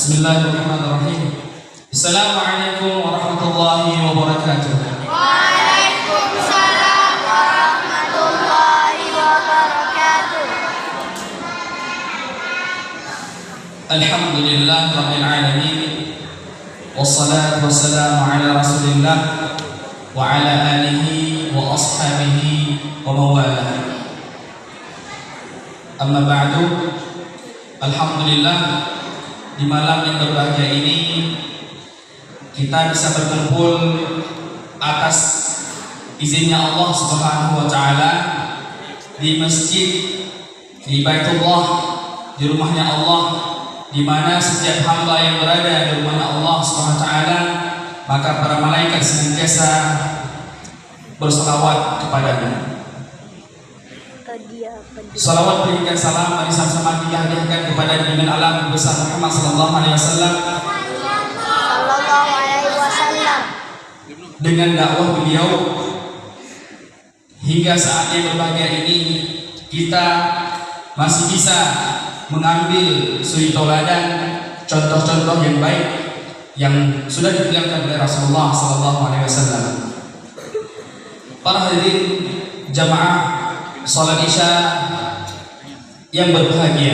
Bismillahirrahmanirrahim. Assalamualaikum warahmatullahi wabarakatuh. Waalaikumsalam warahmatullahi wabarakatuh. Alhamdulillah rabbil alamin. Wassalatu wassalamu ala Rasulillah wa ala alihi wa ashabihi wa mawalah. Amma ba'du. Alhamdulillah, di malam yang berbahagia ini kita bisa berkumpul atas izinnya Allah Subhanahu wa taala di masjid, di Baitullah, di rumahnya Allah, di mana setiap hamba yang berada di rumahnya Allah Subhanahu wa taala, maka para malaikat senantiasa berselawat kepadanya. Salawat berikan salam mari sama-sama kita hadiahkan kepada junjungan alam besar Muhammad sallallahu alaihi wasallam. Dengan dakwah beliau hingga saat yang berbahagia ini kita masih bisa mengambil suri tauladan, contoh-contoh yang baik yang sudah ditinggalkan oleh Rasulullah sallallahu alaihi wasallam. Para hadirin jamaah salat Isya yang berbahagia,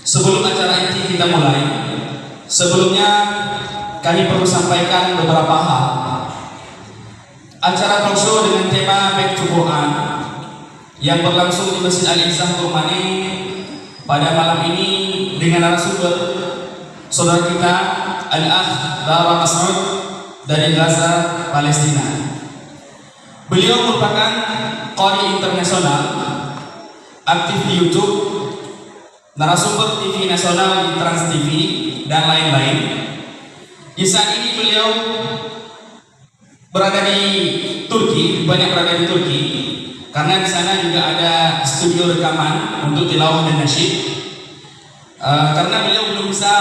sebelum acara inti kita mulai, sebelumnya kami perlu sampaikan beberapa hal. Acara talk show dengan tema Back to Quran yang berlangsung di Masjid Al-Izzah Kurmani pada malam ini dengan narasumber saudara kita Al-Akh Bara Mas'ud dari Gaza, Palestina. Beliau merupakan qari internasional, aktif di YouTube, narasumber TV nasional di Trans TV dan lain-lain. Di saat ini beliau berada di Turki, banyak berada di Turki, karena di sana juga ada studio rekaman untuk tilawah dan nasyid. Karena beliau belum bisa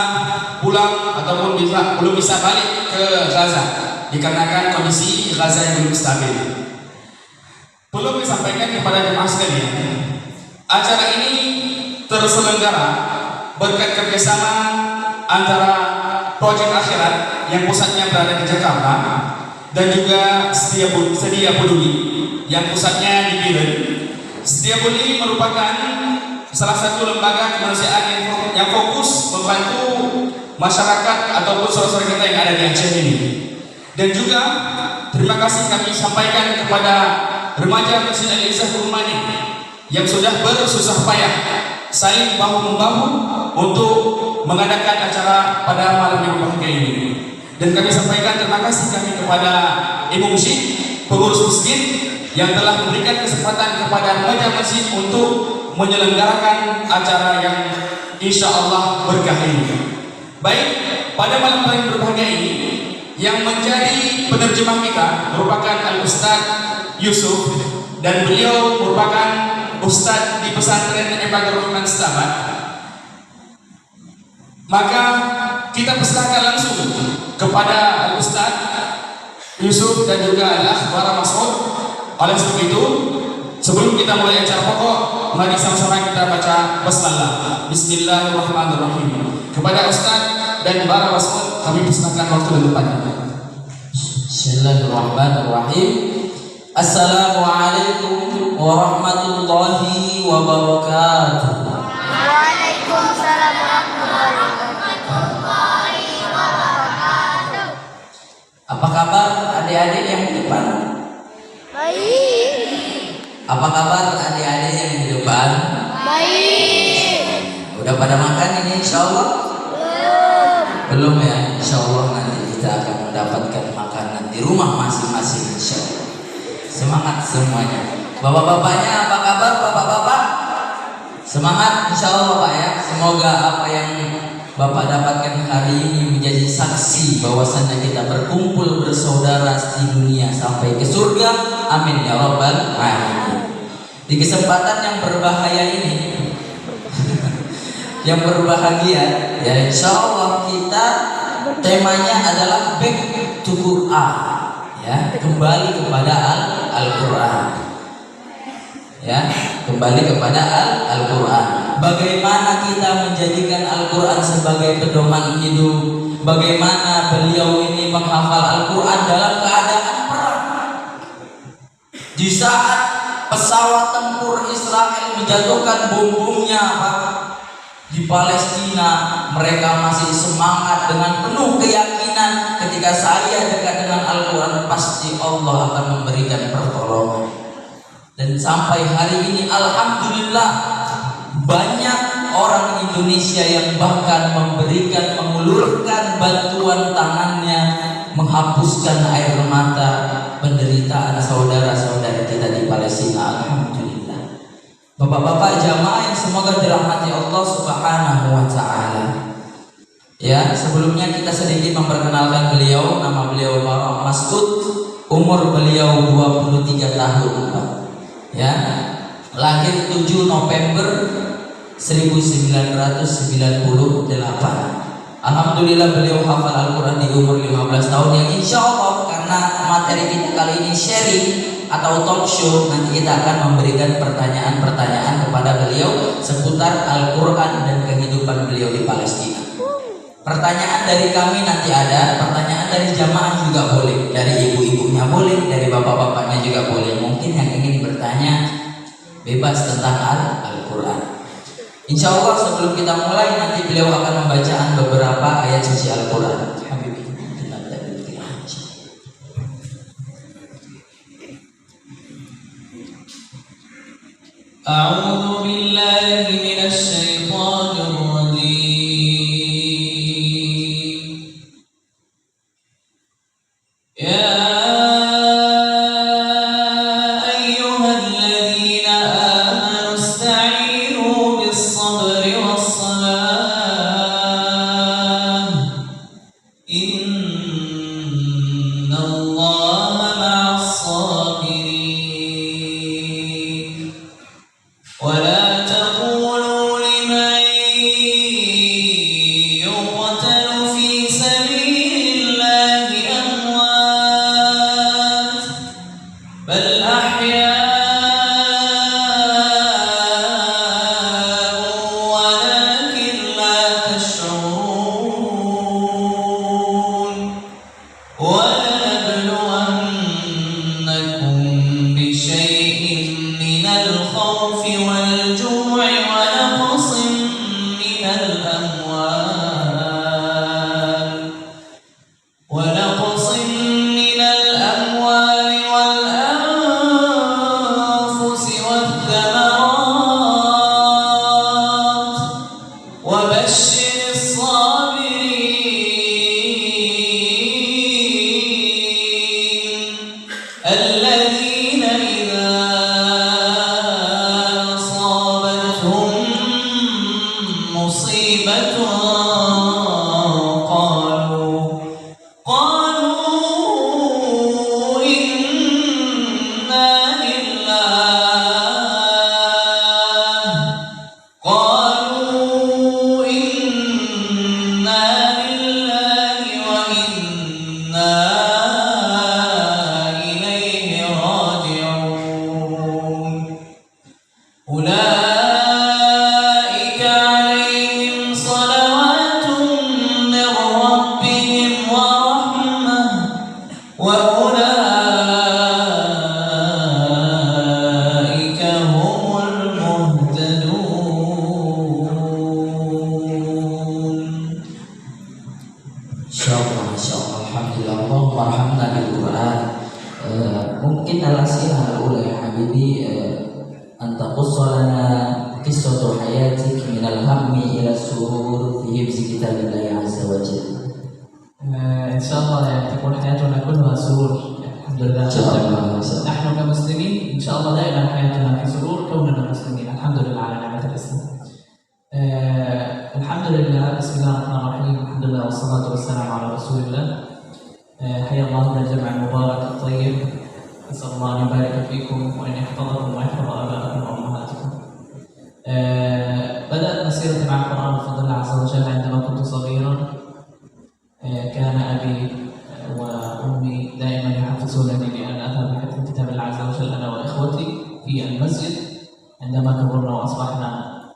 pulang ataupun belum bisa balik ke Gaza, dikarenakan kondisi Gaza yang belum stabil. Perlu disampaikan kepada jemaah sekalian, acara ini terselenggara berkat kerjasama antara Proyek Akhirat yang pusatnya berada di Jakarta dan juga Sedia Peduli yang pusatnya di Biren. Sedia Peduli merupakan salah satu lembaga kemanusiaan yang fokus membantu masyarakat ataupun saudara-saudara kita yang ada di Aceh ini. Dan juga terima kasih kami sampaikan kepada remaja Masjid Al-Izzah Kurmani yang sudah bersusah payah saling bahu-membahu untuk mengadakan acara pada malam yang berbahagia ini. Dan kami sampaikan terima kasih kami kepada Ibu Musyid, pengurus masjid yang telah memberikan kesempatan kepada remaja masjid untuk menyelenggarakan acara yang insya Allah berkah ini. Baik, pada malam yang berbahagia ini yang menjadi penerjemah kita merupakan Al-Ustaz Yusuf, dan beliau merupakan Ustadz di pesantren Ibadur Rahman Setabat. Maka kita persilakan langsung kepada Al-Ustadz Yusuf dan juga Al-Akh Bara Mas'ud. Oleh sebab itu, sebelum kita mulai acara pokok, mari sama-sama kita baca basmalah. Bismillahirrahmanirrahim. Kepada Ustadz dan Bara Mas'ud kami persilakan waktu dan tempatnya. Bismillahirrahmanirrahim. Assalamualaikum warahmatullahi wabarakatuh. Waalaikumsalam warahmatullahi wabarakatuh. Apa kabar adik-adik yang di depan? Baik. Apa kabar adik-adik yang di depan? Baik. Udah pada makan ini insyaallah? Belum ya? Insyaallah nanti kita akan mendapatkan makanan di rumah masing-masing insyaallah. Semangat semuanya. Bapak-bapaknya apa kabar bapak-bapak? Semangat insyaallah Pak ya. Semoga apa yang Bapak dapatkan hari ini menjadi saksi bahwasannya kita berkumpul bersaudara di dunia sampai ke surga. Amin ya rabbal alamin. Di kesempatan yang berbahaya ini yang berbahagia ya insyaallah kita temanya adalah back to Quran. Ya, kembali kepada Al-Quran. Ya, kembali kepada Al-Quran. bagaimana kita menjadikan Al-Quran sebagai pedoman hidup, bagaimana beliau ini menghafal Al-Quran dalam keadaan perang. Di saat pesawat tempur Israel menjatuhkan bom-bomnya di Palestina, mereka masih semangat dengan penuh keyakinan ketika saya dekat dengan Al-Quran pasti Allah akan memberikan pertolongan. Dan sampai hari ini alhamdulillah banyak orang Indonesia yang bahkan mengulurkan bantuan tangannya, menghapuskan air mata penderitaan saudara-saudara kita di Palestina. Alhamdulillah. Bapak-bapak jamaah yang semoga dirahmati Allah Subhanahu wa taala. Ya, sebelumnya kita sedikit memperkenalkan beliau. Nama beliau Barak Mas'ud. Umur beliau 23 tahun, Pak. Ya. Lahir 7 November 1998. Alhamdulillah beliau hafal Al-Quran di umur 15 tahun, yang insya Allah karena materi kita kali ini sharing atau talk show, nanti kita akan memberikan pertanyaan-pertanyaan kepada beliau seputar Al-Quran dan kehidupan beliau di Palestina. Pertanyaan dari kami nanti ada, pertanyaan dari jamaah juga boleh, dari ibu-ibunya boleh, dari bapak-bapaknya juga boleh. Mungkin yang ingin bertanya bebas tentang Al-Quran. Insya Allah sebelum kita mulai nanti beliau akan membacaan beberapa ayat suci Al-Quran. A'udzu billahi minasy syaithanir rajim. Ya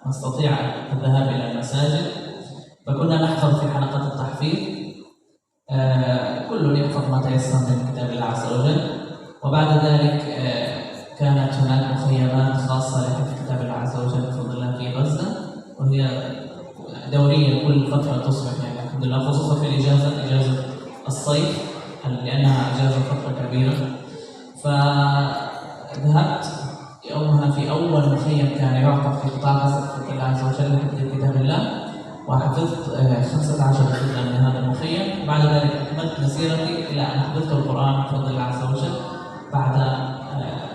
نستطيع الذهاب إلى المساجد، فكنا نحضر في حلقة التحفيظ. كل يحفظ ما تيسر من كتاب الله عز وجل. وبعد ذلك كانت هناك مخيمات خاصة لحفظ كتاب الله عز وجل بفضل في غزة، وهي دورية كل فترة تصبح يعني الحمد لله، خصوصا في إجازة الصيف لأنها إجازة فترة كبيرة. فذهبت يومها في أول مخيم كان يعقد في قطاع غزة بفضل الله عز وجل لحفظ كتاب الله، وحفظت 15 جزءا من هذا المخيم. وبعد ذلك أكملت مسيرتي إلى أن حفظت القرآن بفضل الله عز وجل بعد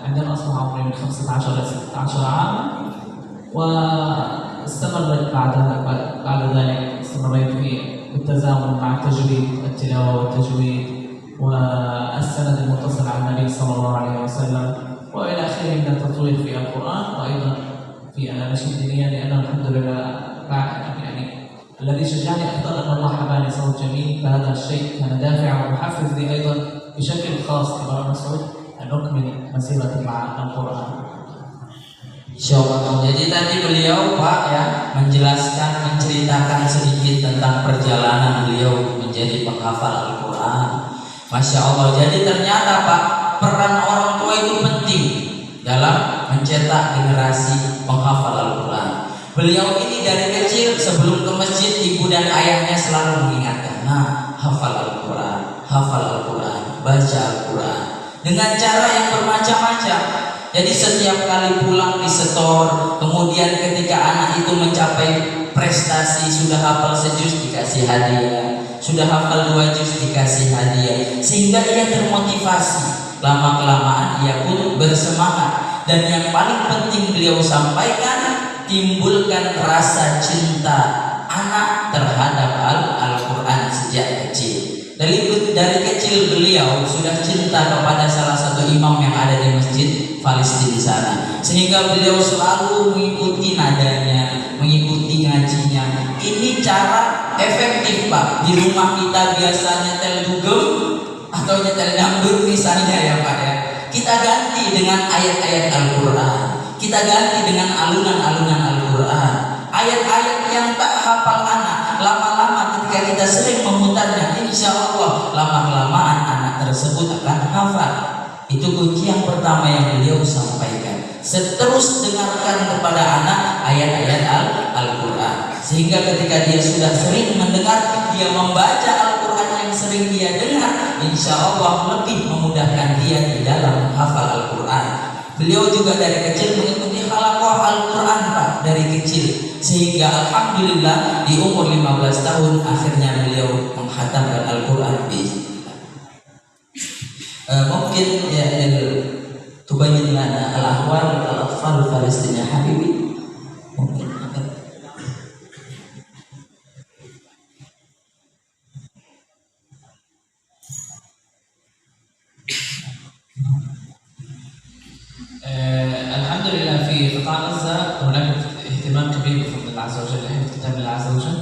عندما أصبح عمري من 15 إلى 16 عاما. واستمرت بعد ذلك استمريت في التزامن مع التجويد، التلاوة والتجويد والسند المتصل على النبي صلى الله عليه وسلم وإلى آخره من التطوير في القرآن، وأيضا في الأناشيد الدينية، لأنه الحمد لله يعني الذي شجعني أكثر أن الله حباني صوت جميل، فهذا الشيء كان دافع ومحفز لي أيضا بشكل خاص كبار مسعود أن أكمل مسيرتي مع القرآن. Insyaallah. Jadi tadi beliau Pak ya menceritakan sedikit tentang perjalanan beliau menjadi penghafal Al-Quran. Masya Allah. Jadi ternyata Pak, peran orang tua itu penting dalam mencetak generasi penghafal Al-Quran. Beliau ini dari kecil sebelum ke masjid ibu dan ayahnya selalu mengingatkan, nah hafal Al-Quran, baca Al-Quran dengan cara yang bermacam-macam. Jadi setiap kali pulang disetor, kemudian ketika anak itu mencapai prestasi sudah hafal sejuz dikasih hadiah, sudah hafal 2 juz dikasih hadiah, sehingga ia termotivasi. Lama-kelamaan ia pun bersemangat. Dan yang paling penting beliau sampaikan, timbulkan rasa cinta anak terhadap Al-Quran sejak kecil. Dari kecil beliau sudah cinta kepada salah satu imam yang ada di masjid Palestina di sana, sehingga beliau selalu mengikuti nadanya, mengikuti ngajinya. Ini cara efektif Pak. Di rumah kita biasa nyetel dugem atau nyetel dangdut misalnya ya Pak ya, kita ganti dengan ayat-ayat Al-Quran, kita ganti dengan alunan-alunan Al-Quran. Ayat-ayat yang tak hafal anak, lama-lama ketika kita sering memutarnya, insya Allah lama-kelamaan anak tersebut akan hafal. Itu kunci yang pertama yang beliau sampaikan. Terus dengarkan kepada anak ayat-ayat Al-Quran, sehingga ketika dia sudah sering mendengar, dia membaca Al-Quran yang sering dia dengar, insya Allah lebih memudahkan dia di dalam menghafal Al-Quran. Beliau juga dari kecil mengikuti halaqah Al-Quran Pak, dari kecil, sehingga alhamdulillah di umur 15 tahun akhirnya beliau menghatamkan Al-Quran. Mungkin ya tubayyin lana al-ahwal al-atfal Palestina habibi. Mungkin الحمد لله في قطاع غزة هناك اهتمام كبير بفضل الله عز وجل لحفظ كتاب الله عز وجل،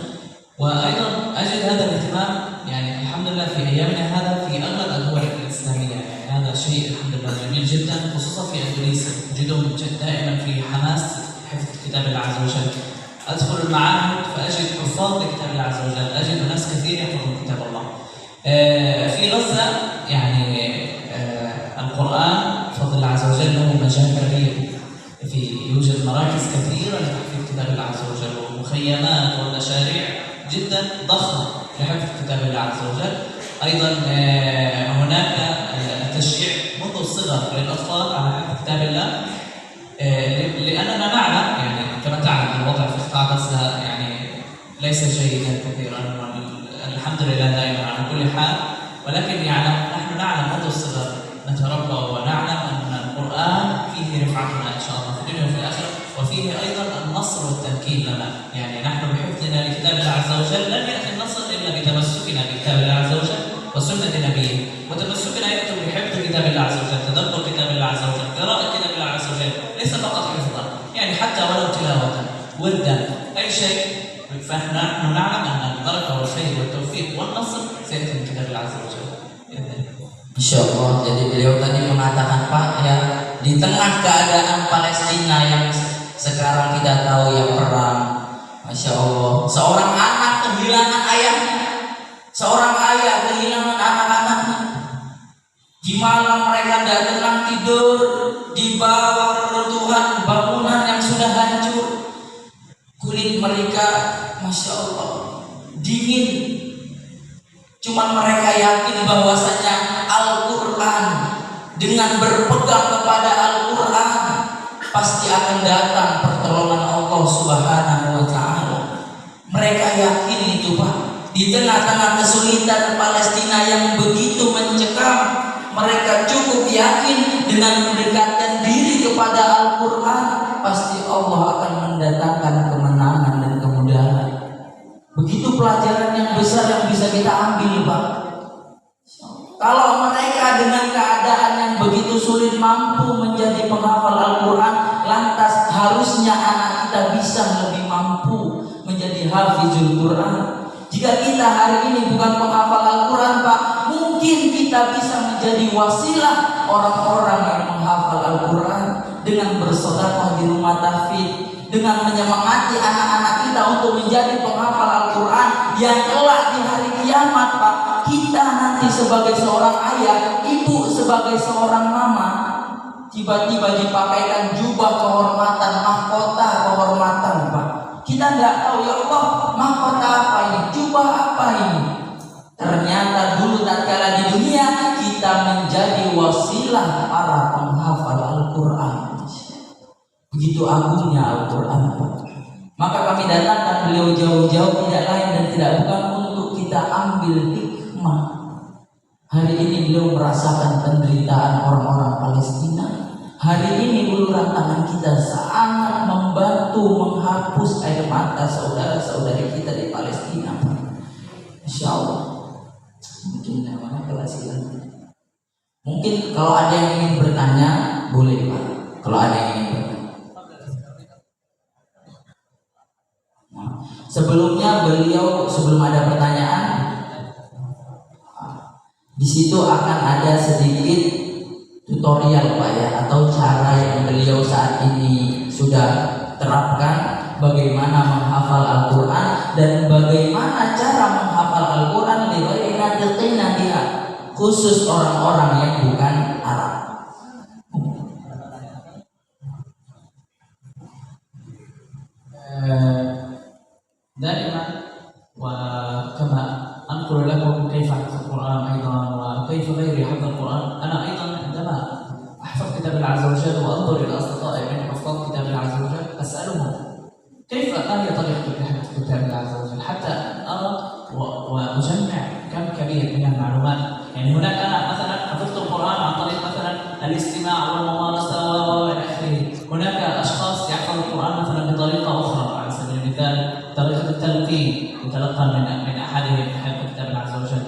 وأيضا أجد هذا الاهتمام يعني الحمد لله في أيامنا هذا في أغلب الدول الإسلامية. يعني هذا شيء الحمد لله جميل جدا، خصوصا في إندونيسيا نجدهم دائما في حماس حفظ كتاب الله عز وجل. أدخل المعاهد فأجد حفاظ لكتاب الله عز وجل، أجد ناس كثير يحفظون كتاب الله. في غزة يعني القرآن بفضل الله عز وجل له مجال كبير، يوجد مراكز كثيرة لتحفيظ كتاب الله عز وجل، ومخيمات ومشاريع جدا ضخمة لحفظ كتاب الله عز وجل. أيضا هناك تشجيع منذ الصغر للأطفال على حفظ كتاب الله، لأننا نعلم يعني كما تعلم الوضع في قطاع غزة يعني ليس جيدا كثيرا، الحمد لله دائما على كل حال، ولكن يعني نحن نعلم منذ الصغر نتربى ونعلم أن القرآن فيه رفعتنا إن شاء الله في الدنيا وفي الآخرة، وفيه أيضا النصر والتمكين لنا. يعني نحن بحفظنا لكتاب الله عز وجل لن يأتي النصر إلا بتمسكنا بكتاب الله عز وجل وسنة نبيه، وتمسكنا يأتي بحفظ كتاب الله عز وجل، تدبر كتاب الله عز وجل، قراءة كتاب الله عز وجل، ليس فقط حفظا، يعني حتى ولو تلاوة وردا أي شيء. فنحن نعلم أن البركة والخير والتوفيق والنصر سيأتي من كتاب الله عز وجل. Insya Allah. Jadi beliau tadi mengatakan Pak ya, di tengah keadaan Palestina yang Sekarang kita tahu yang perang, Masya Allah, seorang anak kehilangan ayahnya, seorang ayah kehilangan anak-anaknya. Di malam mereka tidak tenang tidur di bawah reruntuhan bangunan yang sudah hancur. Kulit mereka, Masya Allah, dingin. Cuman mereka yakin bahwasanya Al-Quran, dengan berpegang kepada Al-Quran, pasti akan datang pertolongan Allah Subhanahu wa Ta'ala. Mereka yakin itu, Pak. Di tengah-tengah kesulitan Palestina yang begitu mencekam, mereka cukup yakin dengan mendekatkan diri kepada Al-Quran, pasti Allah akan mendatangkan kemenangan dan kemudahan. Begitu pelajaran yang besar yang bisa kita ambil, Pak. Kalau mereka dengan keadaan yang begitu sulit mampu menjadi penghafal Al-Quran, lantas harusnya anak kita bisa lebih mampu menjadi hafizul Quran. Jika kita hari ini bukan penghafal Al-Quran, Pak, mungkin kita bisa menjadi wasilah orang-orang yang menghafal Al-Quran dengan bersedekah di rumah tahfidz, dengan menyemangati anak-anak kita untuk menjadi penghafal Al-Quran yang kelak di hari kiamat, Pak, kita nanti sebagai seorang ayah, ibu sebagai seorang mama, tiba-tiba dipakaikan jubah kehormatan, mahkota kehormatan, Pak. Kita tidak tahu, ya Allah, mahkota apa ini, jubah apa ini. Ternyata dulu tatkala di dunia kita menjadi wasilah para penghafal Al-Quran. Begitu agungnya Al-Quran, Pak. Maka kami datangkan beliau jauh-jauh, tidak lain dan tidak bukan untuk kita ambil hikmah. Hari ini beliau merasakan penderitaan orang-orang Palestina. Hari ini uluran tangan kita sangat membantu menghapus air mata saudara-saudari kita di Palestina, Pak. Insya Allah. Mungkin namanya kelasian. Mungkin kalau ada yang ingin bertanya, boleh, Pak. Kalau ada yang ingin bertanya. Sebelumnya sebelum ada pertanyaan, di situ akan ada sedikit tutorial, Pak, ya, atau cara yang beliau saat ini sudah terapkan bagaimana menghafal Al-Quran dan bagaimana cara menghafal Al-Quran khusus orang-orang yang bukan Arab. دائما وكما أنقل لكم كيف أحفظ القرآن أيضا وكيف غيري حفظ القرآن، أنا أيضا عندما أحفظ كتاب الله عز وجل وأنظر إلى أصدقائي من حفاظ كتاب الله عز وجل أسألهم ما هي طريقة حفظ كتاب الله عز وجل حتى أرى وأجمع كم كبير من المعلومات. يعني هناك أنا مثلا حفظت القرآن عن طريق مثلا الاستماع والممارسة وإلى آخره. هناك أشخاص يحفظوا القرآن مثلا بطريقة أخرى، على سبيل المثال طريقة التلقين، يتلقى من أحدهم حفظ كتاب الله عز وجل.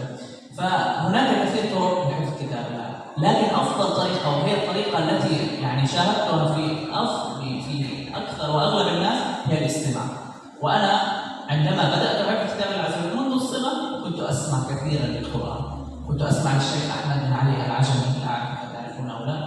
فهناك كثير طرق لحفظ كتاب الله، لكن أفضل طريقة وهي الطريقة التي يعني شاهدتها في أكثر وأغلب الناس هي الاستماع. وأنا عندما بدأت أحفظ كتاب الله عز وجل منذ الصغر كنت أسمع كثيرا للقرآن. كنت أسمع الشيخ أحمد بن علي العجمي، لا أعرف إذا تعرفون أو لا.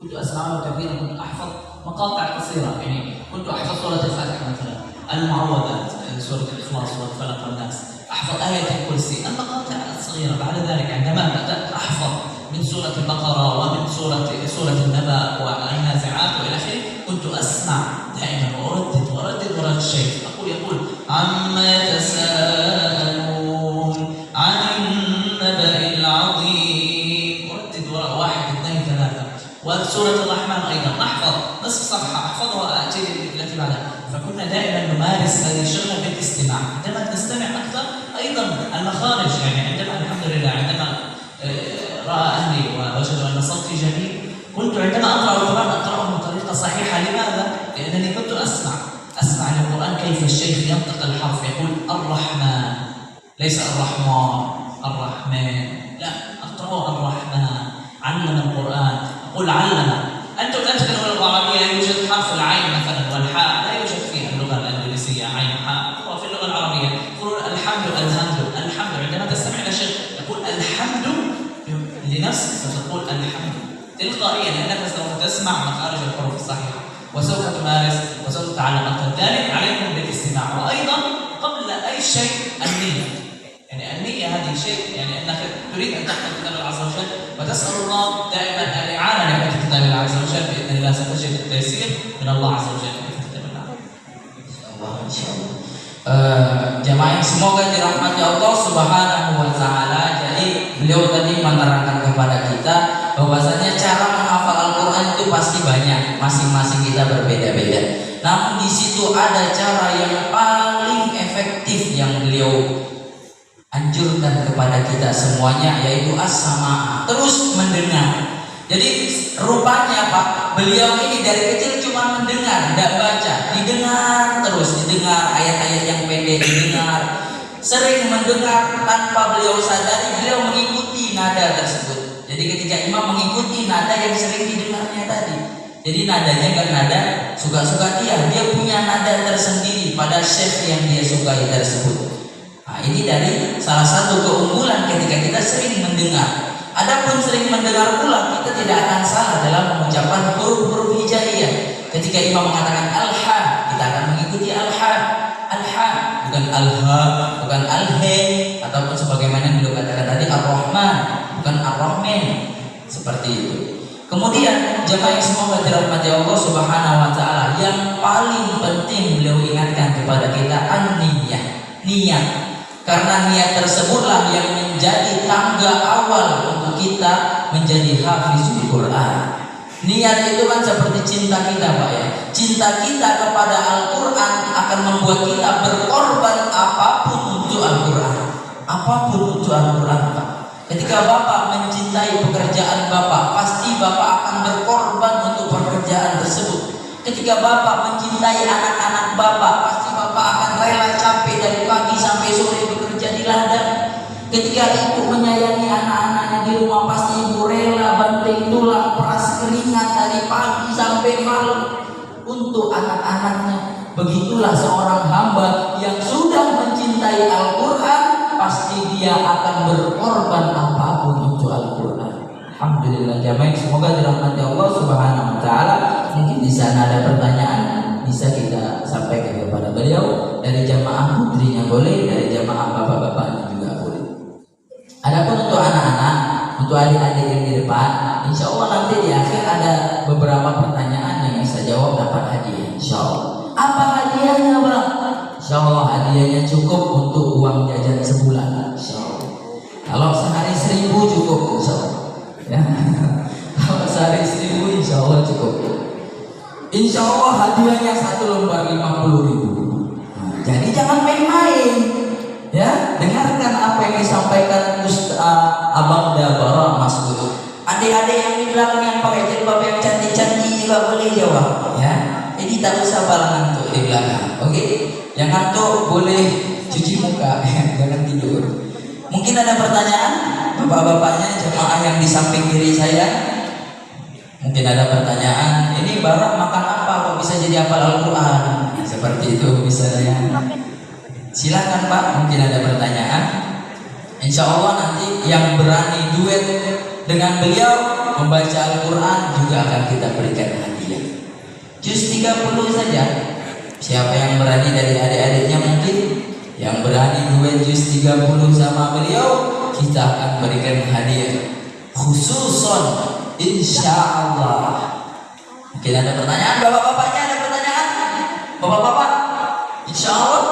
كنت أسمعه كثيرا، كنت أحفظ مقاطع قصيرة، يعني كنت أحفظ سورة الفاتحة مثلا، المعوذات، سورة الإخلاص والفلق والناس، أحفظ آية الكرسي، المقاطع الصغيرة. بعد ذلك عندما بدأت أحفظ من سورة البقرة ومن سورة النبأ والنازعات وإلى آخره، كنت أسمع دائما وأردد وراء الشيخ يقول عما يتساءلون عن النبأ العظيم، أردد وراء 1 2 3. وسورة الرحمن أيضا أحفظ نصف صفحة أحفظها وأتي التي بعدها. فكنا دائما نمارس هذه الشغلة بالاستماع. عندما نستمع أكثر أيضا المخارج، يعني عندما الحمد لله عندما رأى أهلي ووجدوا أن صوتي جميل، كنت عندما أقرأ القرآن أقرأه بطريقة صحيحة. لماذا؟ لأنني كنت أسمع للقرآن كيف الشيخ ينطق الحرف، يقول الرحمن، ليس الرحمن، لا، أقرأه الرحمن. علم القرآن، أقول علم. أنتم لا تتكلمون اللغة العربية، لا يوجد حرف العين مثلا والحاء، لا يوجد فيها اللغة الإنجليزية عين حاء، وفي اللغة العربية يقولون الحمد الحمد. عندما تستمع إلى شيء يقول الحمد لنفسك فتقول الحمد تلقائيا، لأنك سوف تسمع مخارج الحروف الصحيحة. وسوف تمارس وسوف تتعلم أكثر. ذلك عليكم بالاستماع، وأيضا قبل أي شيء النية. يعني النية هذه شيء، يعني أنك تريد أن تحفظ كتاب الله عز وجل وتسأل الله دائما الإعانة لحفظ كتاب الله عز وجل، بإذن الله ستجد التيسير من الله عز وجل في كتاب الله. Insyaallah. Jamaah semoga dirahmati Allah Subhanahu wa taala. Jadi beliau tadi menerangkan kepada kita bahwasanya cara menghafal Al-Qur'an itu pasti banyak, masing-masing kita berbeda-beda. Namun di situ ada cara yang paling efektif yang beliau anjurkan kepada kita semuanya, yaitu as-sama', terus mendengar. Jadi rupanya Pak, beliau ini dari kecil cuma mendengar, tidak baca, didengar terus, didengar ayat-ayat yang pendek, didengar, sering mendengar tanpa beliau sadari, beliau mengikuti nada tersebut. Jadi ketika imam mengikuti nada yang sering didengarnya tadi, jadi nadanya kan nada suka-suka dia punya nada tersendiri pada syekh yang dia sukai tersebut. Nah, ini dari salah satu keunggulan ketika kita sering mendengar. Adapun sering mendengar pula, kita tidak akan salah dalam mengucapkan huruf-huruf hijaiyah. Ketika imam mengatakan al-ha, kita akan mengikuti al-ha, bukan al-ha, bukan al-he, ataupun sebagaimana beliau katakan tadi ar-rahman, bukan ar-rahman, seperti itu. Kemudian jemaah yang semoga dirahmati Allah Subhanahu wa taala, yang paling penting beliau ingatkan kepada kita an-niyah, niat. Karena niat tersebutlah yang menjadi tangga awal untuk kita menjadi hafizul Quran. Niat itu kan seperti cinta kita Pak ya. Cinta kita kepada Al-Quran akan membuat kita berkorban apapun untuk Al-Quran. Apapun untuk Al-Quran Pak. Ketika Bapak mencintai pekerjaan Bapak, pasti Bapak akan berkorban untuk pekerjaan tersebut. Ketika Bapak mencintai anak-anak Bapak, pasti Bapak akan rela capek dari pagi sampai sore bekerja di ladang. Ketika ibu menyayangi anak-anaknya di rumah, pasti ibu rela banting tulang, peras keringat dari pagi sampai malam untuk anak-anaknya. Begitulah seorang hamba yang sudah mencintai Al-Quran, pasti dia akan berkorban apapun untuk Al-Quran. Alhamdulillah jamaah, semoga dirahmati Allah Subhanahu wa taala. Mungkin di sana ada pertanyaan, bisa kita sampaikan kepada beliau. Dari jamaah putrinya boleh, dari jamaah bapak-bapaknya juga boleh. Adapun untuk anak-anak, untuk adik-adik yang di depan, insya Allah nanti di akhir ada beberapa pertanyaan yang bisa jawab dapat hadiah. Insya Allah. Apa hadiahnya Bang? Insya Allah hadiahnya cukup untuk uang jajan sebulan. Insya Allah. Kalau sehari 1.000 cukup, insya Allah. Ya. Kalau sehari 1.000 insya Allah cukup. Insya Allah hadiahnya 1 lembar 50.000. Jadi jangan main-main. Ya, dengarkan apa yang disampaikan Abang Dabara Mas Guru. Adik-adik yang di belakang yang pakai jilbab yang cantik-cantik juga boleh jawab. Ya, jadi tak usah balang ngantuk di belakang. Oke, yang ngantuk boleh cuci muka, jangan tidur. Mungkin ada pertanyaan, bapak-bapaknya jemaah yang di samping kiri saya. Mungkin ada pertanyaan, ini Barak makan apa kok bisa jadi hafal Al-Quran? Seperti itu misalnya. Silakan Pak, mungkin ada pertanyaan. Insya Allah nanti yang berani duet dengan beliau membaca Al-Quran juga akan kita berikan hadiah. Juz 30 saja. Siapa yang berani dari adik-adiknya mungkin yang berani duet juz 30 sama beliau, kita akan berikan hadiah khususon insya Allah. Mungkin ada pertanyaan, bapak-bapaknya ada pertanyaan? Bapak-bapak, insya Allah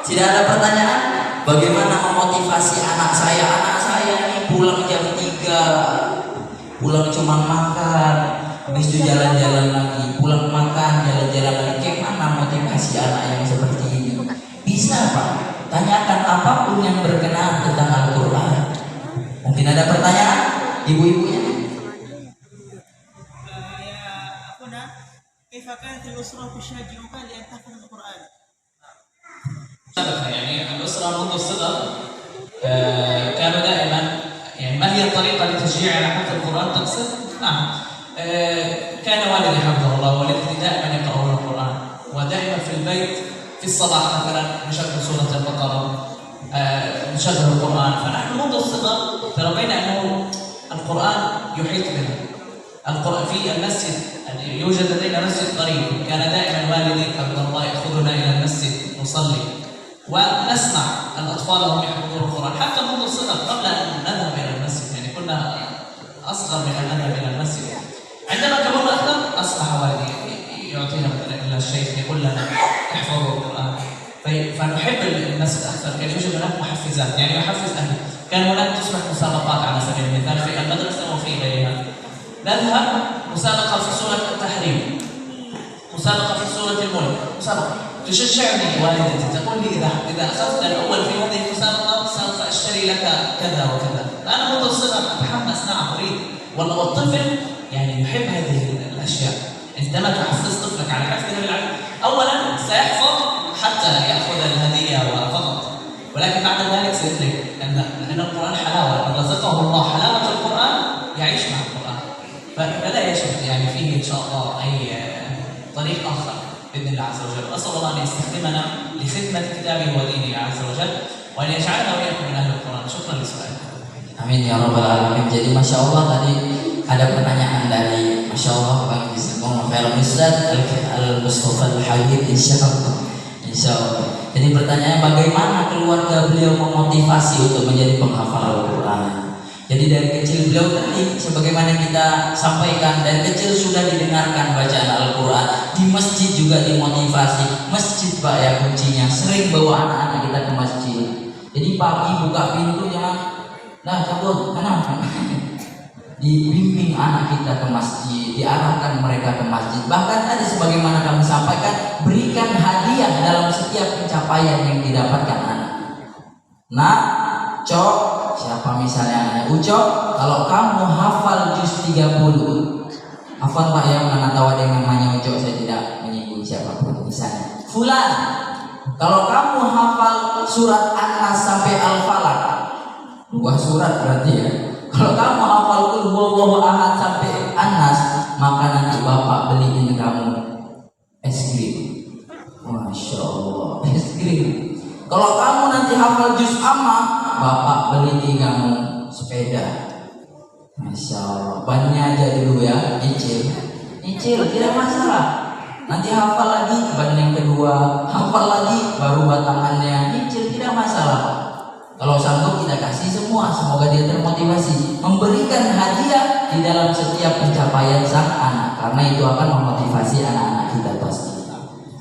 tidak ada pertanyaan. Bagaimana memotivasi anak saya ini pulang jam 3, pulang cuma makan, habis itu jalan-jalan lagi, pulang makan, jalan-jalan lagi. Bagaimana motivasi anak yang seperti ini? Bisa Pak, tanyakan apapun yang berkenaan tentang Al-Quran. Mungkin ada pertanyaan, ibu-ibunya. كيف كانت الأسرة تشجعك لأن تحفظ القرآن؟ يعني الأسرة منذ الصغر كانوا دائما، يعني ما هي الطريقة لتشجيع على حفظ القرآن تقصد؟ نعم، كان والدي حفظه الله ووالدتي دائما يقرؤون القرآن، ودائما في البيت في الصلاة مثلا نشغل سورة البقرة، نشغل القرآن. فنحن منذ الصغر تربينا أنه القرآن يحيط بنا، القرآن في المسجد يوجد لدينا مسجد قريب، كان دائما والدي عبد الله يأخذنا إلى المسجد نصلي ونسمع الأطفال وهم يحفظون القرآن حتى منذ الصغر قبل أن نذهب إلى المسجد، يعني كنا أصغر من أن نذهب إلى المسجد. عندما كبرنا أكثر أصبح والدي يعطينا مثلا إلى الشيخ يقول لنا احفظوا القرآن، فنحب المسجد أكثر. كان يوجد هناك محفزات، يعني يحفز أهلي. كان هناك تصبح مسابقات على سبيل المثال في المدرسة وفي غيرها. نذهب مسابقة في سورة التحريم، مسابقة في سورة الملك، مسابقة تشجعني والدتي تقول لي إذا أخذت الأول في هذه المسابقة سوف أشتري لك كذا وكذا. أنا منذ الصغر أتحمس، نعم أريد. والطفل يعني يحب هذه الأشياء. عندما تحفز طفلك على حفظ هذه العلم أولا سيحفظ حتى يأخذ الهدية فقط، ولكن بعد ذلك سيدرك أن القرآن حلاوة، أن رزقه الله حلاوة القرآن يعيش مع القرآن. فلا يجب يعني فيه إن شاء الله أي طريق آخر بإذن الله عز وجل. أسأل الله أن يستخدمنا لخدمة كتابه ودينه عز وجل وأن يجعلنا وإياكم من أهل القرآن. شكرا لسؤالكم. Amin ya rabbal alamin. Jadi masya Allah tadi ada pertanyaan dari masya Allah Bang Bismillah Khairul Ustaz Al-Mustafa Al-Habib insya Allah. Jadi pertanyaannya bagaimana keluarga beliau memotivasi untuk menjadi penghafal Al-Quran. Jadi dari kecil beliau tadi sebagaimana kita sampaikan dari kecil sudah didengarkan bacaan Al-Quran, di masjid juga dimotivasi. Masjid Pak ya kuncinya, sering bawa anak-anak kita ke masjid. Jadi pagi buka pintu jangan nah cabut mana dibimbing anak kita ke masjid, diarahkan mereka ke masjid. Bahkan tadi sebagaimana kami sampaikan, berikan hadiah dalam setiap pencapaian yang didapatkan anak. Nah, Cok, siapa misalnya anaknya Ucok, kalau kamu hafal juz 30, hafal Pak yang mana tahu ada yang namanya Ucok, saya tidak menyinggung siapapun misalnya. Fulan, kalau kamu hafal surat An-Nas sampai Al-Falaq, 2 surat berarti ya. Kalau kamu hafal Qul huwallahu ahad sampai An-Nas, maka nanti bapak beliin kamu es krim. Masya Allah, es krim. Kalau kamu nanti hafal juz amma, bapak beliin kamu sepeda. Masya Allah, bannya aja dulu ya, nyicil, tidak masalah. Nanti hafal lagi ban yang kedua, hafal lagi baru batangannya, nyicil tidak masalah. Kalau sanggup kita kasih semua, semoga dia termotivasi. Memberikan hadiah di dalam setiap pencapaian sang anak, karena itu akan memotivasi anak-anak kita pasti.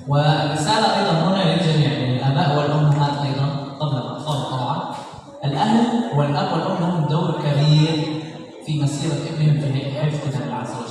ورسالة أيضا هنا للجميع للآباء والأمهات أيضا قبل الأطفال طبعا. الأهل والأب والأم لهم دور كبير في مسيرة ابنهم في حفظ كتاب الله عز وجل.